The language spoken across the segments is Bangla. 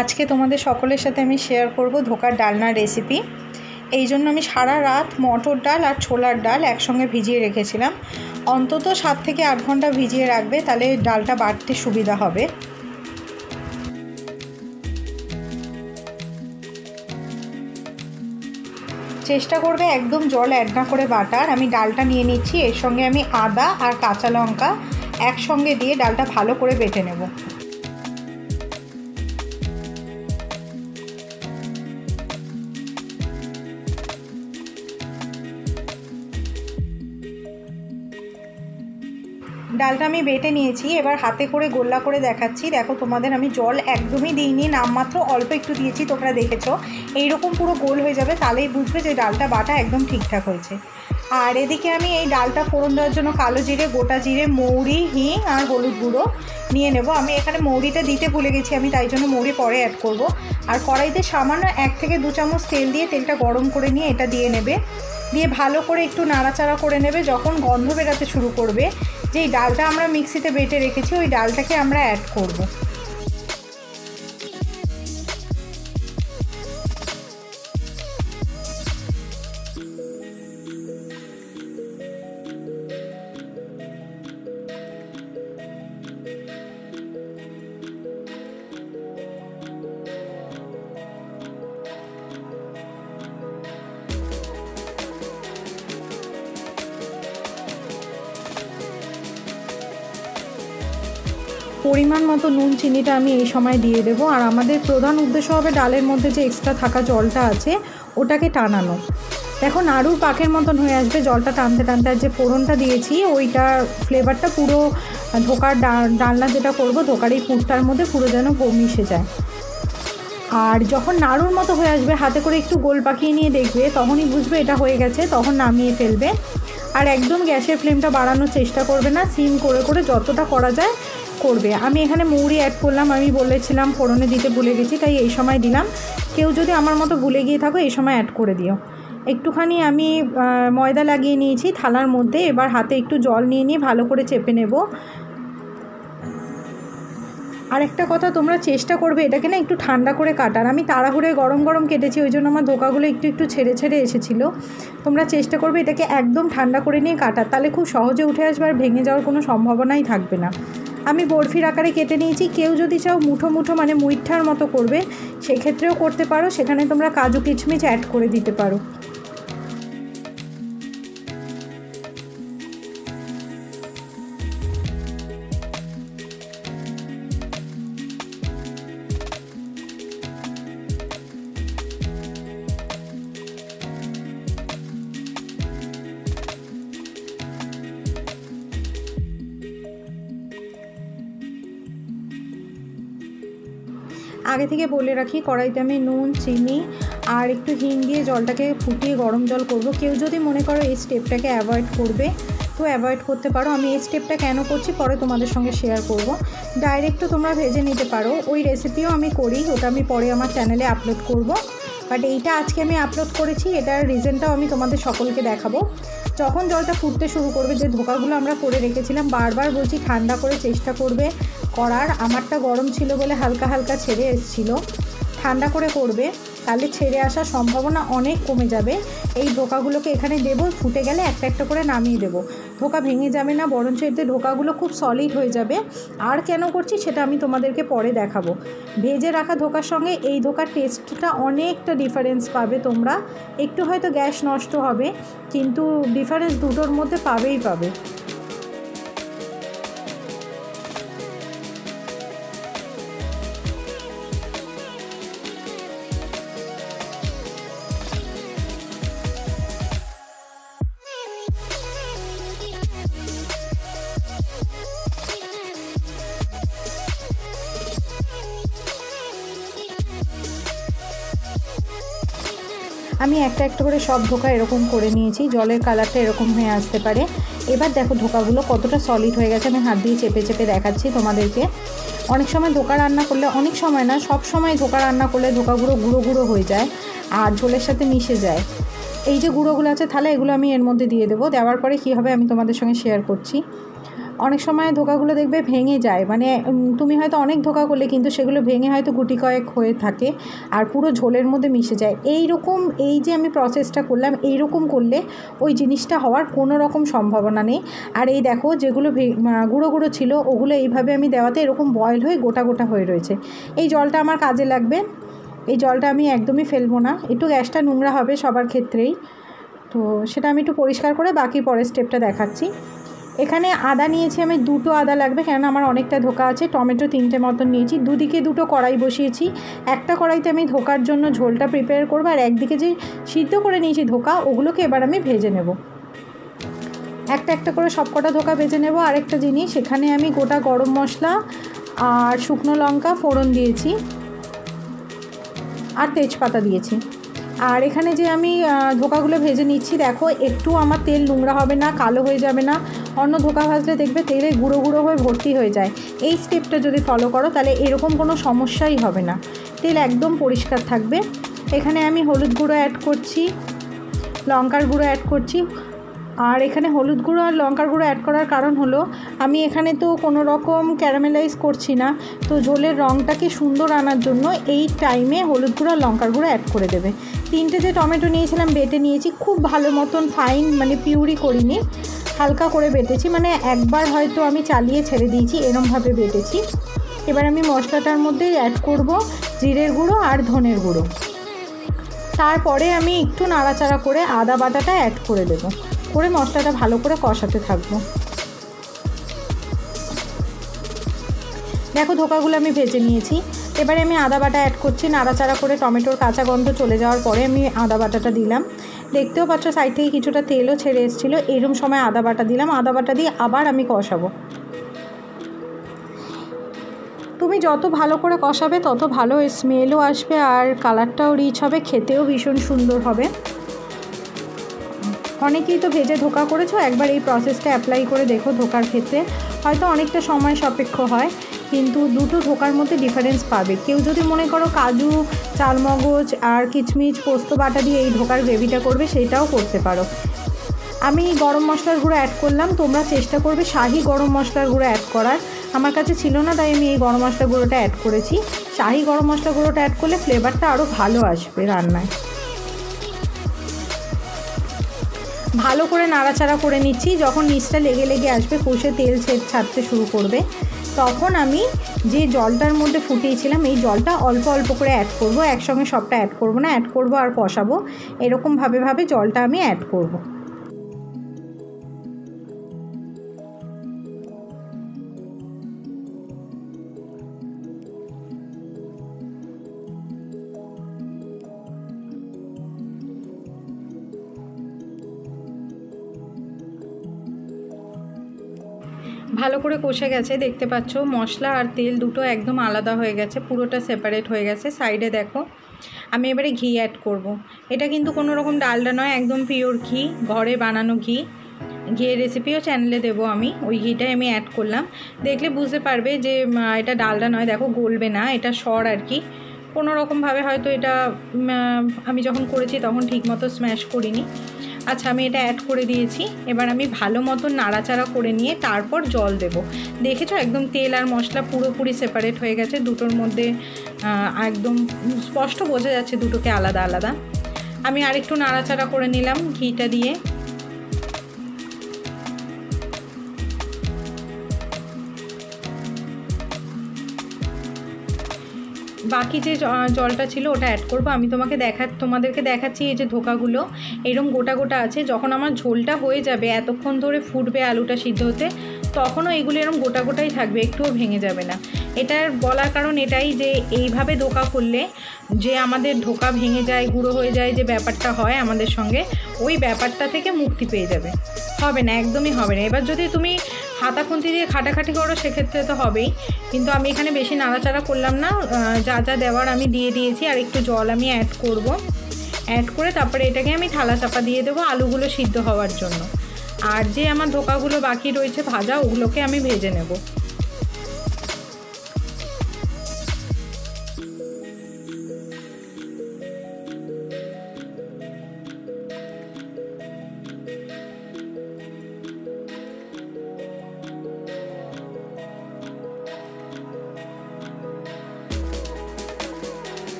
আজকে তোমাদের সকলের সাথে আমি শেয়ার করব ধোকার ডালনার রেসিপি। এই জন্য আমি সারা রাত মটর ডাল আর ছোলার ডাল একসঙ্গে ভিজিয়ে রেখেছিলাম। অন্তত 7 থেকে 8 ঘন্টা ভিজিয়ে রাখবে, তাহলে ডালটা বাটতে সুবিধা হবে। চেষ্টা করবে একদম জল অ্যাড না করে বাটার। আমি ডালটা নিয়ে নিচ্ছি, এর সঙ্গে আমি আদা আর কাঁচা লঙ্কা একসঙ্গে দিয়ে ডালটা ভালো করে বেটে নেব। ডালটা আমি বেটে নিয়েছি, এবার হাতে করে গোল্লা করে দেখাচ্ছি। দেখো তোমাদের আমি জল একদমই দিইনি, নামমাত্র অল্প একটু দিয়েছি, তোমরা দেখেছো। এইরকম পুরো গোল হয়ে যাবে, তাহলেই বুঝবে যে ডালটা বাটা একদম ঠিকঠাক হয়েছে। আর এদিকে আমি এই ডালটা ফোড়ন দেওয়ার জন্য কালো জিরে, গোটা জিরে, মৌরি, হিং আর হলুদ গুঁড়ো নিয়ে নেব। আমি এখানে মৌরিটা দিতে ভুলে গেছি, আমি তাই জন্য মৌরি পরে অ্যাড করব। আর কড়াইতে সামান্য 1 থেকে 2 চামচ তেল দিয়ে তেলটা গরম করে নিয়ে এটা দিয়ে নেবে। দিয়ে ভালো করে একটু নাড়াচাড়া করে নেবে। যখন গন্ধ বেরাতে শুরু করবে, যেই ডালটা আমরা মিক্সিতে বেটে রেখেছি ওই ডালটাকে আমরা অ্যাড করব। পরিমাণ মতো নুন চিনিটা আমি এই সময় দিয়ে দেবো। আর আমাদের প্রধান উদ্দেশ্য হবে ডালের মধ্যে যে এক্সট্রা থাকা জলটা আছে ওটাকে টানানো। দেখো নাড়ুর পাকের মতন হয়ে আসবে জলটা টানতে টানতে। আর যে ফোড়নটা দিয়েছি ওইটা ফ্লেভারটা পুরো ধোকার ডালনা যেটা করব ধোকার এই পুরটার মধ্যে পুরো যেন মিশে যায়। আর যখন নাড়ুর মতো হয়ে আসবে, হাতে করে একটু গোল পাকিয়ে নিয়ে দেখবে, তখনই বুঝবে এটা হয়ে গেছে, তখন নামিয়ে ফেলবে। আর একদম গ্যাসের ফ্লেমটা বাড়ানোর চেষ্টা করবে না, সিম করে করে যতটা করা যায় করবে। আমি এখানে মৌরি অ্যাড করলাম, আমি বলেছিলাম ফোড়নে দিতে ভুলে গেছি, তাই এই সময় দিলাম। কেউ যদি আমার মতো ভুলে গিয়ে থাকো এই সময় অ্যাড করে দিও। একটুখানি আমি ময়দা লাগিয়ে নিয়েছি থালার মধ্যে, এবার হাতে একটু জল নিয়ে ভালো করে চেপে নেব। আর একটা কথা, তোমরা চেষ্টা করবে এটাকে না একটু ঠান্ডা করে কাটার। আমি তাড়াহুড়ে গরম গরম কেটেছি, ওই জন্য আমার ধোকাগুলো একটু একটু ছেড়ে ছেড়ে এসেছিলো। তোমরা চেষ্টা করবে এটাকে একদম ঠান্ডা করে নিয়ে কাটার, তাহলে খুব সহজে উঠে আসবে আর ভেঙে যাওয়ার কোনো সম্ভাবনাই থাকবে না। আমি বরফির আকারে কেটে নিয়েছি। কেউ যদি চাও মুঠো মুঠো মানে মুইঠার মতো করবে, সেক্ষেত্রেও করতে পারো। সেখানে তোমরা কাজু কিশমিশ অ্যাড করে দিতে পারো। আগে থেকে বলে রাখি, কড়াইতে আমি নুন, চিনি আর একটু হিং দিয়ে জলটাকে ফুটিয়ে গরম জল করব। কেউ যদি মনে করো এই স্টেপটাকে অ্যাভয়েড করবে তো অ্যাভয়েড করতে পারো। আমি এই স্টেপটা কেন করছি পরে তোমাদের সঙ্গে শেয়ার করব। ডাইরেক্টও তোমরা ভেজে নিতে পারো, ওই রেসিপিও আমি করি, ওটা আমি পরে আমার চ্যানেলে আপলোড করব। বাট এইটা আজকে আমি আপলোড করেছি, এটার রিজনটাও আমি তোমাদের সকলকে দেখাবো। যখন জলটা ফুটতে শুরু করবে, যে ধোকাগুলো আমরা করে রেখেছিলাম, বারবার বলছি ঠান্ডা করে চেষ্টা করবে করার। আমারটা গরম ছিল বলে হালকা হালকা ছেড়ে এসেছিলো। ঠান্ডা করে করবে, তাহলে ছেড়ে আসার সম্ভাবনা অনেক কমে যাবে। এই ধোকাগুলোকে এখানে দেবো, ফুটে গেলে একটা একটা করে নামিয়ে দেবো। ধোকা ভেঙে যাবে না, বরঞ্চ এতে ধোকাগুলো খুব সলিড হয়ে যাবে। আর কেন করছি সেটা আমি তোমাদেরকে পরে দেখাবো। ভেজে রাখা ধোকার সঙ্গে এই ধোকার টেস্টটা অনেকটা ডিফারেন্স পাবে তোমরা। একটু হয়তো গ্যাস নষ্ট হবে, কিন্তু ডিফারেন্স দুটোর মধ্যে পাবেই পাবে। আমি একটা একটা করে সব ধোকা এরকম করে নিয়েছি। জলের কালারটা এরকম হয়ে আসতে পারে। এবার দেখো ধোকাগুলো কতটা সলিড হয়ে গেছে। আমি হাত দিয়ে চেপে চেপে দেখাচ্ছি তোমাদেরকে। অনেক সময় ধোকা রান্না করলে, অনেক সময় না, সব সময় ধোকা রান্না করলে ধোকাগুলো গুঁড়ো গুঁড়ো হয়ে যায় আর ঝোলের সাথে মিশে যায়। এই যে গুঁড়োগুলো আছে, তাহলে এগুলো আমি এর মধ্যে দিয়ে দেবো। দেওয়ার পরে কী হবে আমি তোমাদের সঙ্গে শেয়ার করছি। অনেক সময় ধোকাগুলো দেখবে ভেঙে যায়, মানে তুমি হয়তো অনেক ধোকা করলে কিন্তু সেগুলো ভেঙে হয়তো গুটি কয়েক হয়ে থাকে আর পুরো ঝোলের মধ্যে মিশে যায়। এই যে আমি প্রসেসটা করলাম, এইরকম করলে ওই জিনিসটা হওয়ার কোনো রকম সম্ভাবনা নেই। আর এই দেখো যেগুলো গুঁড়ো গুঁড়ো ছিল ওগুলো এইভাবে আমি দেওয়াতে এরকম বয়েল হয়ে গোটা গোটা হয়ে রয়েছে। এই জলটা আমার কাজে লাগবে, এই জলটা আমি একদমই ফেলবো না। একটু গ্যাসটা নোংরা হবে সবার ক্ষেত্রেই, তো সেটা আমি একটু পরিষ্কার করে বাকি পরের স্টেপটা দেখাচ্ছি। এখানে আদা নিয়েছি আমি, 2টো আদা লাগবে, কেননা আমার অনেকটা ধোকা আছে। টমেটো 3টে মতন নিয়েছি। দুদিকে 2টো কড়াই বসিয়েছি। একটা কড়াইতে আমি ধোকার জন্য ঝোলটা প্রিপেয়ার করবো, আর একদিকে যে সিদ্ধ করে নিয়েছি ধোকা ওগুলোকে এবার আমি ভেজে নেব। একটা একটা করে সব কটা ধোকা ভেজে নেব। আরেকটা জিনিস, এখানে আমি গোটা গরম মশলা আর শুকনো লঙ্কা ফোড়ন দিয়েছি আর তেজপাতা দিয়েছি। আর এখানে যে আমি ধোকাগুলো ভেজে নিচ্ছি, দেখো একটু আমার তেল নোংরা হবে না, কালো হয়ে যাবে না। অন্য ধোকা ভাজলে দেখবে তেলে গুঁড়ো গুঁড়ো হয়ে ভর্তি হয়ে যায়। এই স্টেপটা যদি ফলো করো তাহলে এরকম কোনো সমস্যাই হবে না, তেল একদম পরিষ্কার থাকবে। এখানে আমি হলুদ গুঁড়ো অ্যাড করছি, লঙ্কার গুঁড়ো অ্যাড করছি। আর এখানে হলুদ গুঁড়ো আর লঙ্কার গুঁড়ো অ্যাড করার কারণ হলো আমি এখানে তো কোনো রকম ক্যারামেলাইজ করছি না, তো ঝোলের রঙটাকে সুন্দর আনার জন্য এই টাইমে হলুদ গুঁড়ো আর লঙ্কার গুঁড়ো অ্যাড করে দেবে। 3টে যে টমেটো নিয়েছিলাম বেটে নিয়েছি, খুব ভালো মতন ফাইন মানে পিউরি করিনি, হালকা করে বেটেছি, মানে একবার হয়তো আমি চালিয়ে ছেড়ে দিয়েছি, এরমভাবে বেটেছি। এবার আমি মশলাটার মধ্যে অ্যাড করব জিরের গুঁড়ো আর ধনের গুঁড়ো। তারপরে আমি একটু নাড়াচাড়া করে আদা বাটাটা অ্যাড করে দেবো, করে মশলাটা ভালো করে কষাতে থাকবো। দেখো ধোকাগুলো আমি ভেজে নিয়েছি। এবারে আমি আদা বাটা অ্যাড করছি, নাড়াচাড়া করে টমেটোর কাঁচা গন্ধ চলে যাওয়ার পরে আমি আদা বাটাটা দিলাম। দেখতেও পাচ্ছ সাইড থেকে কিছুটা তেলও ছেড়ে এসেছিলো, এরকম সময় আদা বাটা দিলাম। আদা বাটা দিয়ে আবার আমি কষাবো। তুমি যত ভালো করে কষাবে তত ভালো স্মেলও আসবে আর কালারটাও রিচ হবে, খেতেও ভীষণ সুন্দর হবে। অনেকেই তো ভেজে ধোকা করেছো, একবার এই প্রসেসটা অ্যাপ্লাই করে দেখো। ধোকার ক্ষেত্রে হয়তো অনেকটা সময় সাপেক্ষ হয়, কিন্তু দুটো ধোকার মধ্যে ডিফারেন্স পাবে। কেউ যদি মনে করো কাজু, চালমগজ আর কিচমিচ পোস্ত বাটা দিয়ে এই ধোকার গ্রেভিটা করবে, সেইটাও করতে পারো। আমি গরম মশলার গুঁড়ো অ্যাড করলাম, তোমরা চেষ্টা করবে শাহি গরম মশলার গুঁড়ো অ্যাড করার। আমার কাছে ছিল না তাই আমি এই গরম মশলা গুঁড়োটা অ্যাড করেছি। শাহি গরম মশলা গুঁড়োটা অ্যাড করলে ফ্লেভারটা আরও ভালো আসবে রান্নায়। ভালো করে নাড়াচাড়া করে নিচ্ছি। যখন নিচটা লেগে লেগে আসবে, কষে তেল ছাড়তে শুরু করবে, তখন আমি যে জলটার মধ্যে ফুটিয়েছিলাম এই জলটা অল্প অল্প করে অ্যাড করব, একসঙ্গে সবটা অ্যাড করব না, অ্যাড করব আর কষাবো। এরকমভাবে জলটা আমি অ্যাড করব। ভালো করে কষে গেছে, দেখতে পাচ্ছ মশলা আর তেল দুটো একদম আলাদা হয়ে গেছে, পুরোটা সেপারেট হয়ে গেছে। সাইডে দেখো আমি এবারে ঘি অ্যাড করব। এটা কিন্তু কোনো রকম ডালডা নয়, একদম পিওর ঘি, ঘরে বানানো ঘি। ঘিয়ের রেসিপিও চ্যানেলে দেবো আমি, ওই ঘিটাই আমি অ্যাড করলাম। দেখলে বুঝতে পারবে যে এটা ডালডা নয়, দেখো গলবে না, এটা সর আর কি। কোনো রকমভাবে হয়তো এটা আমি যখন করেছি তখন ঠিকমতো স্ম্যাশ করিনি। আচ্ছা, আমি এটা অ্যাড করে দিয়েছি। এবার আমি ভালো মতো নাড়াচাড়া করে নিয়ে তারপর জল দেব। দেখেছো একদম তেল আর মশলা পুরোপুরি সেপারেট হয়ে গেছে, দুটোর মধ্যে একদম স্পষ্ট বোঝা যাচ্ছে দুটোকে আলাদা আলাদা। আমি আরেকটু নাড়াচাড়া করে নিলাম ঘিটা দিয়ে। বাকি যে জলটা ছিল ওটা অ্যাড করব। আমি তোমাদেরকে দেখাচ্ছি এই যে ধোকাগুলো এরকম গোটা গোটা আছে। যখন আমার ঝোলটা হয়ে যাবে, এতক্ষণ ধরে ফুটবে আলুটা সিদ্ধ হতে, তখনও এগুলো এরকম গোটা গোটাই থাকবে, একটুও ভেঙে যাবে না। এটার বলার কারণ এটাই যে এইভাবে ধোকা করলে যে আমাদের ধোকা ভেঙে যায়, গুঁড়ো হয়ে যায়, যে ব্যাপারটা হয় আমাদের সঙ্গে, ওই ব্যাপারটা থেকে মুক্তি পেয়ে যাবে। হবে না, একদমই হবে না। এবার যদি তুমি হাতা খুন্তি দিয়ে খাটাখাটি করো সেক্ষেত্রে তো হবেই, কিন্তু আমি এখানে বেশি নাড়াচাড়া করলাম না, যা যা দেওয়ার আমি দিয়ে দিয়েছি। আর একটু জল আমি অ্যাড করব, অ্যাড করে তারপরে এটাকে আমি থালা চাপা দিয়ে দেবো আলুগুলো সিদ্ধ হওয়ার জন্য। আর যে আমার ধোকাগুলো বাকি রয়েছে ভাজা, ওগুলোকে আমি ভেজে নেব।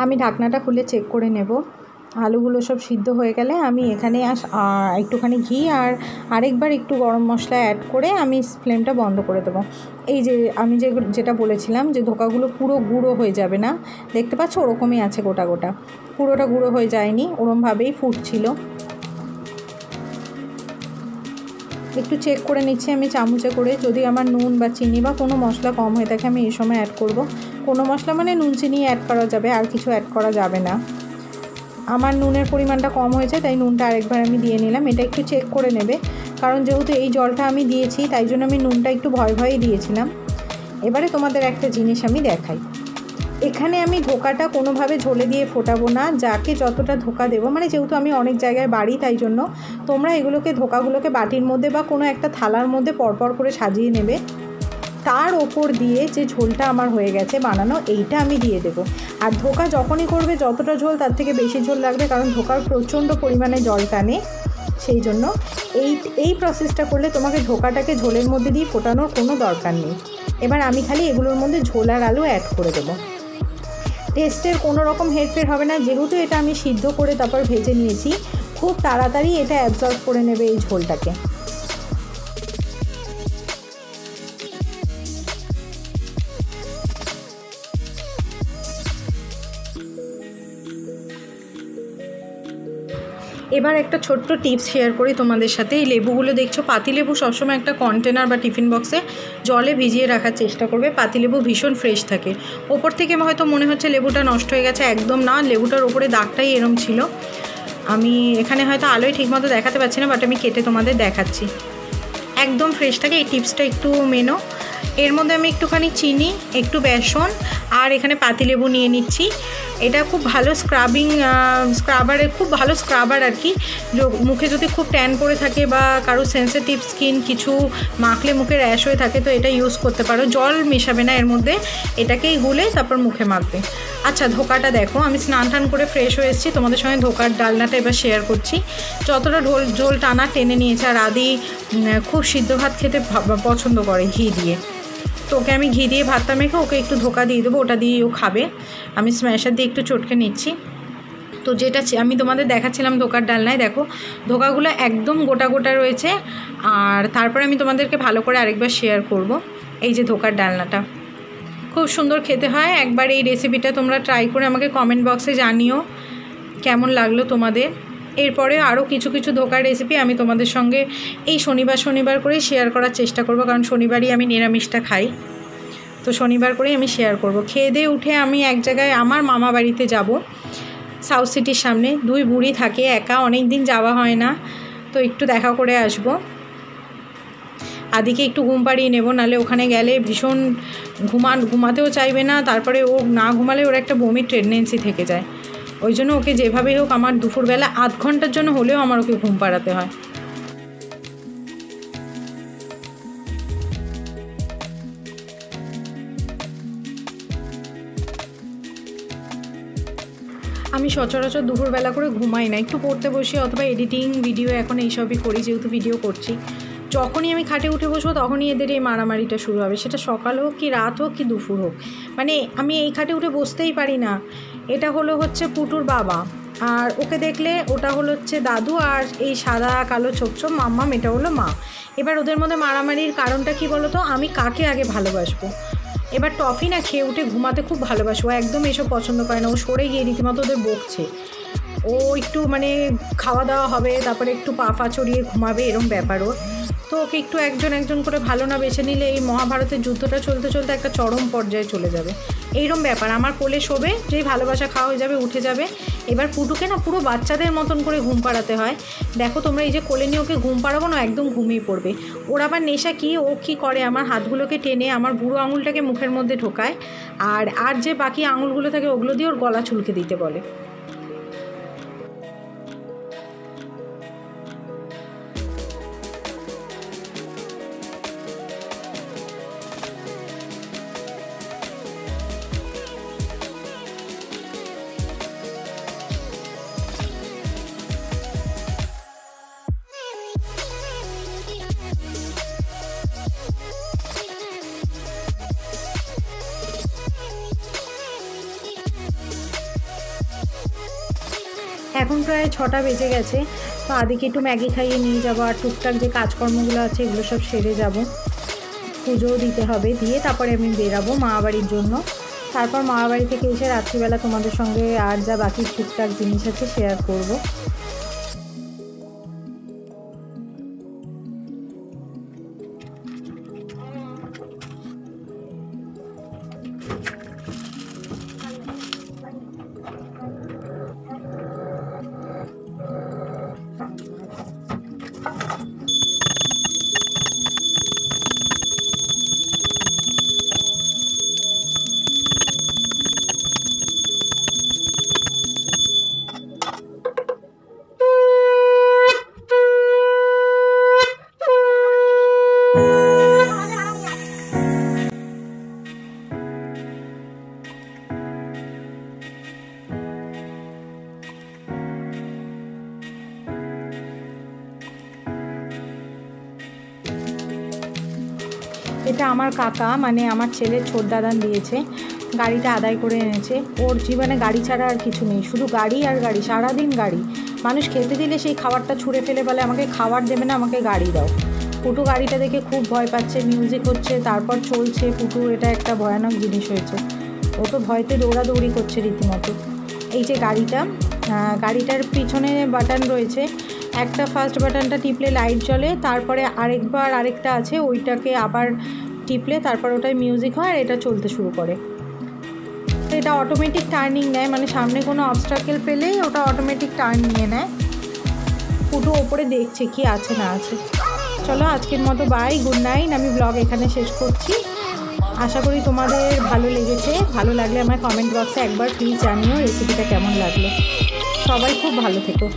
আমি ঢাকনাটা খুলে চেক করে নেব। আলুগুলো সব সিদ্ধ হয়ে গেলে আমি এখানে একটুখানি ঘি আর আরেকবার একটু গরম মশলা অ্যাড করে আমি ফ্লেমটা বন্ধ করে দেবো। এই যে আমি যেটা বলেছিলাম যে ধোকাগুলো পুরো গুঁড়ো হয়ে যাবে না, দেখতে পাচ্ছ ওরকমই আছে গোটা গোটা, পুরোটা গুঁড়ো হয়ে যায়নি, ওরমভাবেই ফুটছিল। একটু চেক করে নিচ্ছি আমি চামচে করে, যদি আমার নুন বা চিনি বা কোনো মশলা কম হয়ে থাকে আমি এই সময় অ্যাড করব। কোনো মশলা মানে নুন চিনি অ্যাড করা যাবে, আর কিছু অ্যাড করা যাবে না। আমার নুনের পরিমাণটা কম হয়েছে তাই নুনটা আরেকবার আমি দিয়ে নিলাম। এটা একটু চেক করে নেবে, কারণ যেহেতু এই জলটা আমি দিয়েছি তাই জন্য আমি নুনটা একটু ভয়ে দিয়েছিলাম। এবারে তোমাদের একটা জিনিস আমি দেখাই, এখানে আমি ধোকাটা কোনোভাবে ঝোলে দিয়ে ফোটাবো না, যাকে যতটা ধোকা দেবো, মানে যেহেতু আমি অনেক জায়গায় বাড়ি তাই জন্য তোমরা এগুলোকে ধোকাগুলোকে বাটির মধ্যে বা কোনো একটা থালার মধ্যে পরপর করে সাজিয়ে নেবে। তার ওপর দিয়ে যে ঝোলটা আমার হয়ে গেছে বানানো এইটা আমি দিয়ে দেবো। আর ধোকা যখনই করবে যতটা ঝোল তার থেকে বেশি ঝোল লাগবে, কারণ ধোকার প্রচণ্ড পরিমাণে জল টানে, সেই জন্য এই প্রসেসটা করলে তোমাকে ধোকাটাকে ঝোলের মধ্যে দিয়ে ফোটানোর কোনো দরকার নেই। এবার আমি খালি এগুলোর মধ্যে ঝোল আর আলু অ্যাড করে দেবো। টেস্টের কোনো রকম হেরফের হবে না, যেহেতু এটা আমি সিদ্ধ করে তারপর ভেজে নিয়েছি, খুব তাড়াতাড়ি এটা অ্যাবজর্ব করে নেবে এই ঝোলটাকে। এবার একটা ছোট্ট টিপস শেয়ার করি তোমাদের সাথে। এই লেবুগুলো দেখছো, পাতিলেবু সবসময় একটা কন্টেনার বা টিফিন বক্সে জলে ভিজিয়ে রাখার চেষ্টা করবে। পাতিলেবু ভীষণ ফ্রেশ থাকে। ওপর থেকে হয়তো মনে হচ্ছে লেবুটা নষ্ট হয়ে গেছে, একদম না, লেবুটার ওপরে দাগটাই এরম ছিল। আমি এখানে হয়তো আলোয় ঠিকমতো দেখাতে পারছি না, বাট আমি কেটে তোমাদের দেখাচ্ছি। একদম ফ্রেশ থাকে, এই টিপসটা একটু মেনো। এর মধ্যে আমি একটুখানি চিনি, একটু বেসন আর এখানে পাতিলেবু নিয়ে নিচ্ছি। এটা খুব ভালো খুব ভালো স্ক্রাবার আর কি। মুখে যদি খুব ট্যান পড়ে থাকে বা কারো সেন্সিটিভ স্কিন, কিছু মাখলে মুখে র্যাশ হয়ে থাকে, তো এটা ইউজ করতে পারো। জল মেশাবে না এর মধ্যে, এটাকেই গুলে তারপর মুখে মাখবে। আচ্ছা, ধোকাটা দেখো, আমি স্নান টান করে ফ্রেশ হয়ে এসেছি, তোমাদের সঙ্গে ধোকার ডালনাটা এবার শেয়ার করছি। যতটা ঝোল টানা টেনে নিয়েছে। আর আদি খুব সিদ্ধ ভাত খেতে পছন্দ করে ঘি দিয়ে, তো ওকে আমি ঘি দিয়ে ভাতটা মেখে ওকে একটু ধোকা দিয়ে দেবো, ওটা দিয়ে ও খাবে। আমি স্ম্যাশার দিয়ে একটু চটকে নিচ্ছি। তো যেটা আমি তোমাদের দেখাচ্ছিলাম ধোকার ডালনায়, দেখো ধোকাগুলো একদম গোটা গোটা রয়েছে। আর তারপরে আমি তোমাদেরকে ভালো করে আরেকবার শেয়ার করব। এই যে ধোকার ডালনাটা খুব সুন্দর খেতে হয়। একবার এই রেসিপিটা তোমরা ট্রাই করে আমাকে কমেন্ট বক্সে জানিও কেমন লাগলো তোমাদের। এরপরে আরও কিছু কিছু ধোকার রেসিপি আমি তোমাদের সঙ্গে এই শনিবার করেই শেয়ার করার চেষ্টা করব, কারণ শনিবারই আমি নিরামিষটা খাই, তো শনিবার করেই আমি শেয়ার করব। খেয়ে দিয়ে উঠে আমি এক জায়গায় আমার মামা বাড়িতে যাব, সাউথ সিটির সামনে। দুই বুড়ি থাকে একা, অনেক দিন যাওয়া হয় না, তো একটু দেখা করে আসব। আদিকে একটু ঘুম পাড়িয়ে নেব, নাহলে ওখানে গেলে ভীষণ ঘুমাতেও চাইবে না, তারপরে ও না ঘুমালে ওর একটা বমির টেন্ডেন্সি থেকে যায়। ওই জন্য ওকে যেভাবেই হোক আমার দুপুরবেলা আধ ঘন্টার জন্য হলেও আমার ওকে ঘুম পাড়াতে হয়। আমি সচরাচর দুপুরবেলা করে ঘুমাই না, একটু পড়তে বসি অথবা এডিটিং ভিডিও এখন এইসবই করি, যেহেতু ভিডিও করছি। যখনই আমি খাটে উঠে বসবো তখনই এদের এই মারামারিটা শুরু হবে, সেটা সকাল হোক কি রাত হোক কি দুপুর হোক। মানে আমি এই খাটে উঠে বসতেই পারি না। এটা হচ্ছে পুটুর বাবা, আর ওকে দেখলে ওটা হচ্ছে দাদু, আর এই সাদা কালো ছোপ মাম্মাম, এটা হলো মা। এবার ওদের মধ্যে মারামারির কারণটা কি বলো তো, আমি কাকে আগে ভালোবাসবো। এবার টফি না খেয়ে উঠে ঘুমাতে খুব ভালোবাসে, ও একদম এসব পছন্দ করে না, ও সরে গিয়ে রীতিমতো ওদের বকছে। ও একটু মানে খাওয়া দাওয়া হবে, তারপরে একটু পা চড়িয়ে ঘুমাবে, এরম ব্যাপার ওর। তো ওকে একটু একজন করে ভালো না বেছে নিলে এই মহাভারতের যুদ্ধটা চলতে চলতে একটা চরম পর্যায়ে চলে যাবে। এইরকম ব্যাপার। আমার কোলে শোবে, যেই ভালোবাসা খাওয়া হয়ে যাবে উঠে যাবে। এবার পুটুকে না পুরো বাচ্চাদের মতন করে ঘুম পাড়াতে হয়। দেখো তোমরা, এই যে কোলে নিয়ে ওকে ঘুম পাড়াবো না, একদম ঘুমিয়ে পড়বে। ওর আবার নেশা কি, ও কী করে, আমার হাতগুলোকে টেনে আমার বুড়ো আঙুলটাকে মুখের মধ্যে ঢোকায়, আর যে বাকি আঙুলগুলো থাকে ওগুলো দিয়ে ওর গলা চুলকে দিতে বলে। এখন প্রায় 6টা বেজে গেছে। তো আদিকে একটু ম্যাগি খাইয়ে নিয়ে যাবো, আর টুকটাক যে কাজকর্মগুলো আছে এগুলো সব সেরে যাব। পুজোও দিতে হবে, দিয়ে তারপরে আমি বেরাবো মামাবাড়ির জন্য। তারপর মামাবাড়ি থেকে এসে রাত্রিবেলা তোমাদের সঙ্গে আর যা বাকি টুকটাক জিনিস আছে শেয়ার করব। এটা আমার কাকা, মানে আমার ছেলের ছোট দাদান দিয়েছে। গাড়িটা আদায় করে এনেছে। ওর জীবনে গাড়ি ছাড়া আর কিছু নেই, শুধু গাড়ি আর গাড়ি, সারাদিন গাড়ি। মানুষ খেতে দিলে সেই খাবারটা ছুঁড়ে ফেলে বলে আমাকে খাবার দেবে না, আমাকে গাড়ি দাও। পুটু গাড়িটা দেখে খুব ভয় পাচ্ছে, মিউজিক হচ্ছে, তারপর চলছে। পুটু এটা একটা ভয়ানক জিনিস হয়েছে, ও তো ভয়তে দৌড়াদৌড়ি করছে রীতিমতো। এই যে গাড়িটার পিছনে বাটন রয়েছে, একটা ফার্স্ট বাটনটা টিপলে লাইট জ্বলে, তারপরে আরেকটা আছে, ওইটাকে আবার টিপলে তারপর ওটাই মিউজিক হয় আর এটা চলতে শুরু করে। তো এটা অটোমেটিক টার্নিং নেয়, মানে সামনে কোনো অবস্ট্রাকেল পেলেই ওটা অটোমেটিক টার্ন নিয়ে নেয়। পুটু ওপরে দেখছে কি আছে না আছে। চলো আজকের মতো বাই, গুড নাইট। আমি ব্লগ এখানে শেষ করছি। আশা করি তোমাদের ভালো লেগেছে। ভালো লাগলে আমার কমেন্ট বক্সে একবার প্লিজ জানিও রেসিপিটা কেমন লাগলো। সবাই খুব ভালো থেকো।